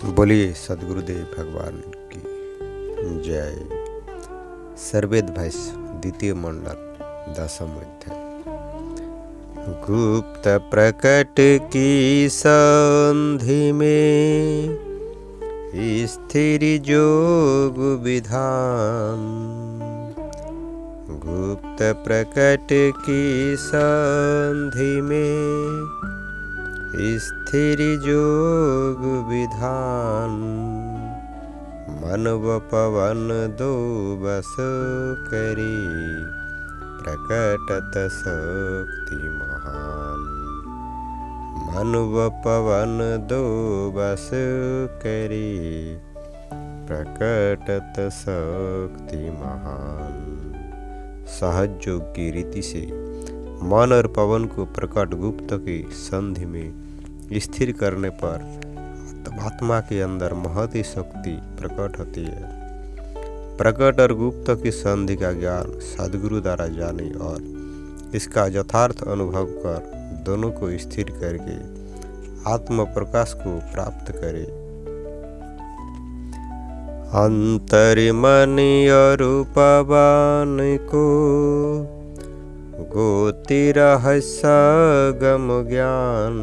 बोलिए सदगुरुदेव भगवान की जय। सर्वेद भाष्य द्वितीय मंडल दसम अध्याय। गुप्त प्रकट की संधि में स्थिर जोग विधान। गुप्त प्रकट की संधि में स्थिर जोग विधान। मन व पवन दो बस करी प्रकटत शक्ति महान। मन व पवन दो बस करी प्रकटत शक्ति महान। सहज योग की रीति से मन और पवन को प्रकट गुप्त की संधि में स्थिर करने पर आत्मा के अंदर महती शक्ति प्रकट होती है। प्रकट और गुप्त की संधि का ज्ञान सदगुरु द्वारा जाने और इसका यथार्थ अनुभव कर दोनों को स्थिर करके आत्म प्रकाश को प्राप्त करे। अंतर्मन और पवन को गोति रहस्य गम ज्ञान।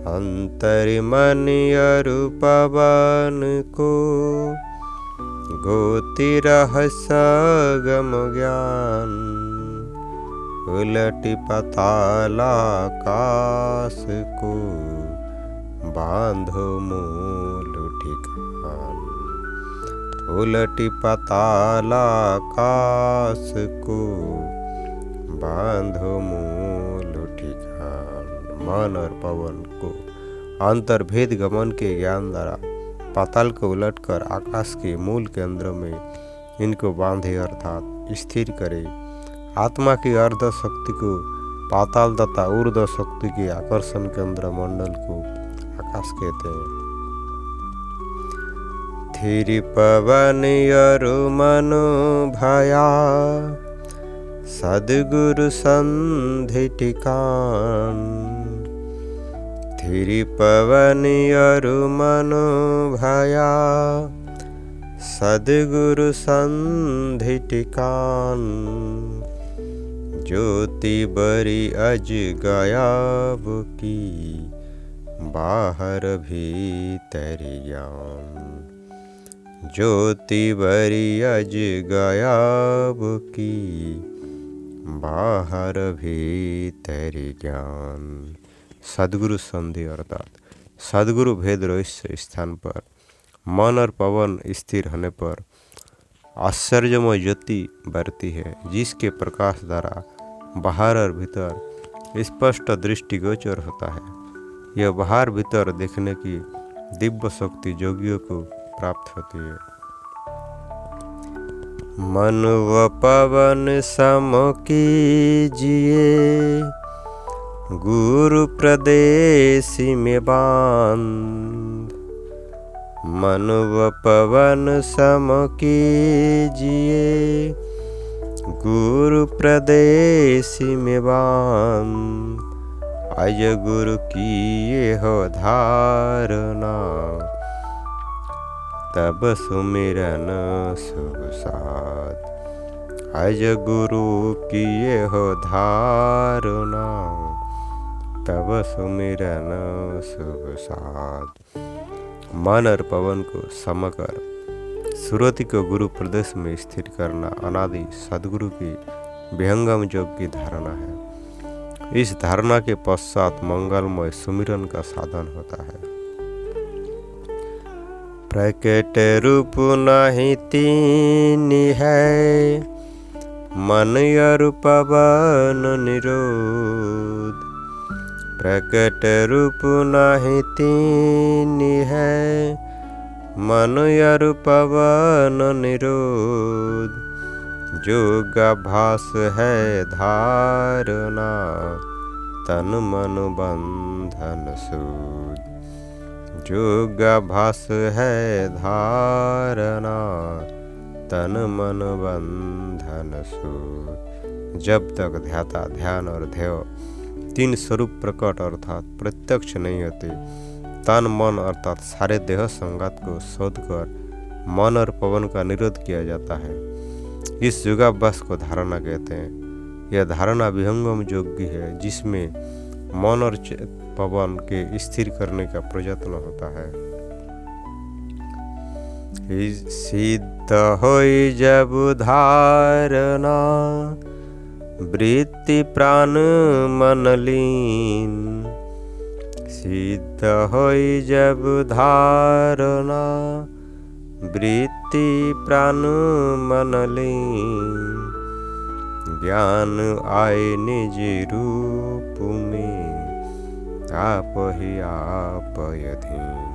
अंतर्मन और पवन को गोति रहस्य गम ज्ञान। उलटी पाताल आकाश को बांधो मूल ठिकान। उलटी पाताल आकाश को बांधो मूल ठिकान। मन और पवन को अंतर्भेद गमन के ज्ञान द्वारा पाताल को उलटकर आकाश के मूल केंद्र में इनको बांधे अर्थात स्थिर करे। आत्मा की अर्ध शक्ति को पाताल तथा ऊर्ध्व शक्ति के आकर्षण केंद्र मंडल को आकाश कहते हैं। थिर पवन और मनो भया सदगुरु संधि ठिकान। थिर पवन और मनो भया सदगुरु संधि ठिकान। ज्योति बरी अज गायब की बाहर भीतर ज्ञान। ज्योति बरी अज गायब की बाहर भीतर ज्ञान। सदगुरु संधि अर्थात सदगुरु भेद रहस्य स्थान पर मन और पवन स्थिर होने पर आश्चर्यमय ज्योति बरती है, जिसके प्रकाश द्वारा बाहर और भीतर स्पष्ट दृष्टिगोचर होता है। यह बाहर भीतर देखने की दिव्य शक्ति योगियों को प्राप्त होती है। मन व पवन सम कीजिए गुरु प्रदेश में बांध। मन व पवन सम कीजिए गुरु प्रदेश में बांध। अज गुरु की ये हो धारणा तब सुमिरन शुभ साध। अज गुरु की ये हो धारणा तब सुमिरन शुभ साध। मन और पवन को समकर सुरति को गुरु प्रदेश में स्थिर करना अनादि सदगुरु की विहंगम योग की धारणा है। इस धारणा के पश्चात मंगलमय सुमिरन का साधन होता है। प्रकट रूप नहीं तीन है मन और पवन निरोध। प्रकट रूप नहीं तीन है मन और पवन निरोध। योगाभास है धारणा तन मन बंधन सूद। योगाभास है धारणा तन मन बंधन सूद। जब तक ध्याता ध्यान और ध्येय तीन स्वरूप प्रकट अर्थात प्रत्यक्ष नहीं होते, तन मन अर्थात सारे देह संगात को शोध कर मन और पवन का निरोध किया जाता है। इस योगाभ्यास को धारणा कहते हैं। यह धारणा विहंगम योग्य है जिसमें मन और पवन के स्थिर करने का प्रयत्न होता है। सिद्ध होई जब धारणा वृत्ति प्राण मन लीन, सिद्ध होई जब धारणा वृत्ति प्राण मन लीन, ज्ञान आए निज रूप में आप ही आप यधीन,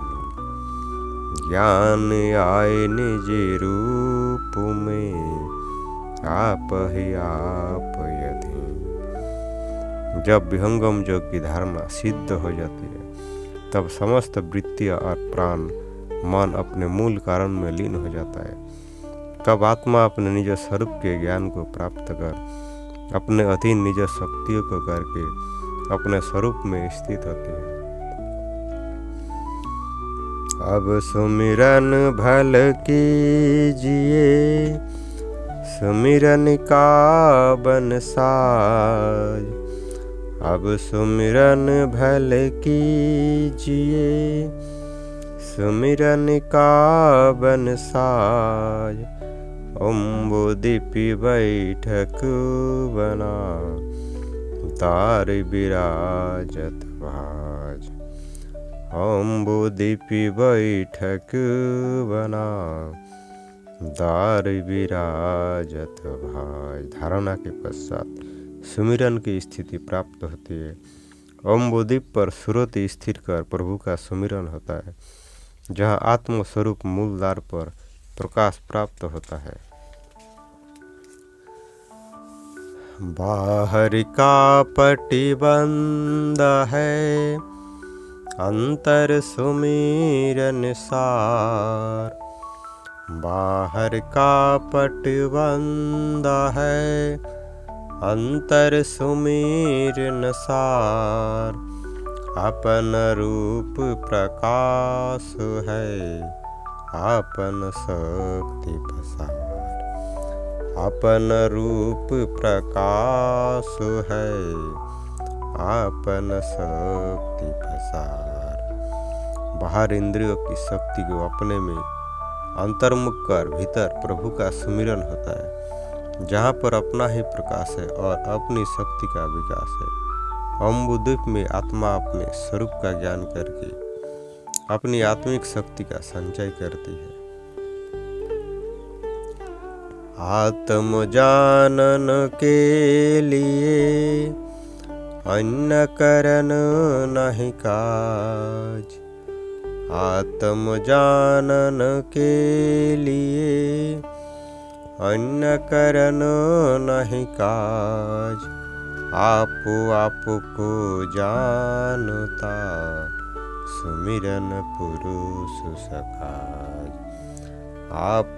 ज्ञान आए निज रूप में आप ही आप यधीन। जब विहंगम योग की धारणा सिद्ध हो जाती है तब समस्त वृत्तियां और प्राण मन अपने मूल कारण में लीन हो जाता है। तब आत्मा अपने निज स्वरूप के ज्ञान को प्राप्त कर अपने अधीन निज शक्तियों को करके अपने स्वरूप में स्थित होती है। अब सुमिरन भल कीजिए सुमिरन का बन साज, अब सुमिरन भल कीजिए सुमिरन का बन साज, अम्बुदीपि बैठक बना तार विराजत भाज, अम्बुदीपि बैठक बना दार विराजत भाज। धारणा के पश्चात सुमिरन की स्थिति प्राप्त होती है। अम्बुदीप पर सुरति स्थिर कर प्रभु का सुमिरन होता है, जहाँ आत्म स्वरूप मूलधार पर प्रकाश प्राप्त होता है। बाहर का पटी बंद है अंतर सुमिरन सार, बाहर का पट बंद है अंतर सुमिरन सार, अपन रूप प्रकाश है आपन शक्ति पसार, अपन रूप प्रकाश है आपन शक्ति पसार। बाहर इंद्रियों की शक्ति को अपने में अंतर्मुख कर भीतर प्रभु का सुमिरन होता है, जहाँ पर अपना ही प्रकाश है और अपनी शक्ति का विकास है। अम्बुदीप में आत्मा अपने स्वरूप का ज्ञान करके अपनी आत्मिक शक्ति का संचय करती है। आत्म जानन के लिए अन्य करन नहीं काज, आत्म जानन के लिए अन्य करन नहीं काज, आप को जानता सुमिरन पुरुष सखाज, आप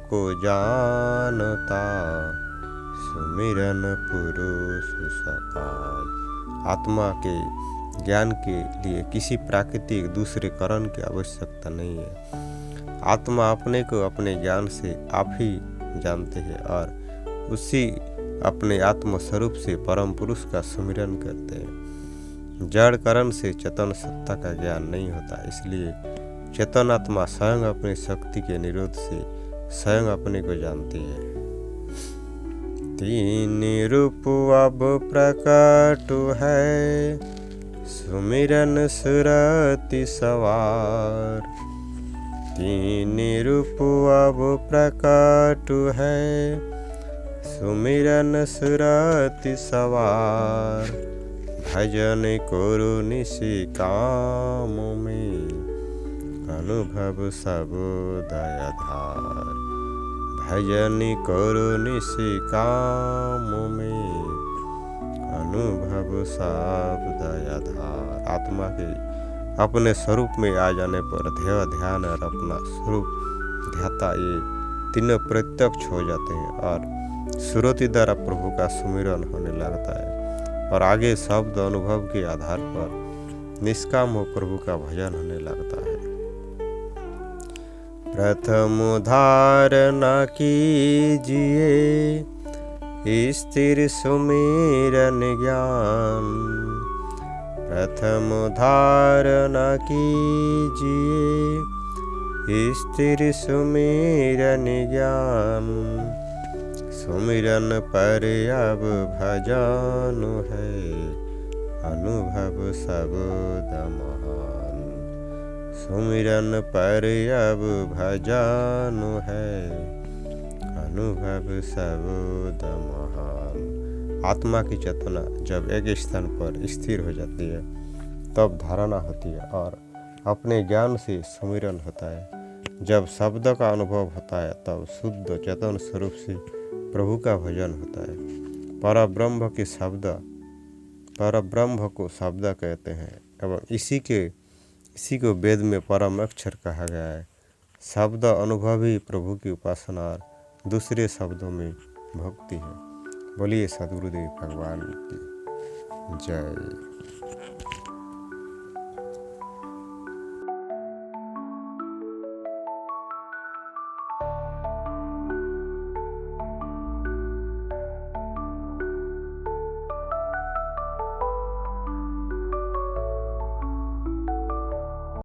को जानता सुमिरन पुरुष सखाज। आत्मा के ज्ञान के लिए किसी प्राकृतिक दूसरे करण की आवश्यकता नहीं है। आत्मा अपने को अपने ज्ञान से आप ही जानते हैं और उसी अपने आत्म स्वरूप से परम पुरुष का सुमिरन करते हैं। जड़ करण से चेतन सत्ता का ज्ञान नहीं होता, इसलिए चेतन आत्मा स्वयं अपनी शक्ति के निरोध से स्वयं अपने को जानती है। तीन रूप अब प्रकट है सुमिरन सुरति सवार, तीन रूप अब प्रकट है सुमिरन सुरति सवार, भजन करो निशि काम में अनुभव सब दयाधार, भजन करो निशि काम में अनुभव सब दयाधार। आत्मा के अपने स्वरूप में आ जाने पर ध्येय ध्यान और अपना स्वरूप ध्याता ये तीनों प्रत्यक्ष हो जाते हैं और सुरति द्वारा प्रभु का सुमिरन होने लगता है और आगे शब्द अनुभव के आधार पर निष्काम हो प्रभु का भजन होने लगता है। प्रथम धारणा कीजिए स्थिर सुमिरन ज्ञान। प्रथम धारणा कीजिए स्थिर सुमिरन ज्ञान। सुमिरन पर अब भजन है अनुभव शब्द महान। सुमिरन पर अब भजन है अनुभव शब्द महान। आत्मा की चेतना जब एक स्थान पर स्थिर हो जाती है तब धारणा होती है और अपने ज्ञान से सुमिरन होता है। जब शब्द का अनुभव होता है तब शुद्ध चेतन स्वरूप से प्रभु का भजन होता है। परब्रह्म के शब्द, परब्रह्म को शब्द कहते हैं एवं इसी को वेद में परम अक्षर कहा गया है। शब्द अनुभवी प्रभु की उपासना और दूसरे शब्दों में भक्ति है। बोलिए सद्गुरुदेव भगवान की जय।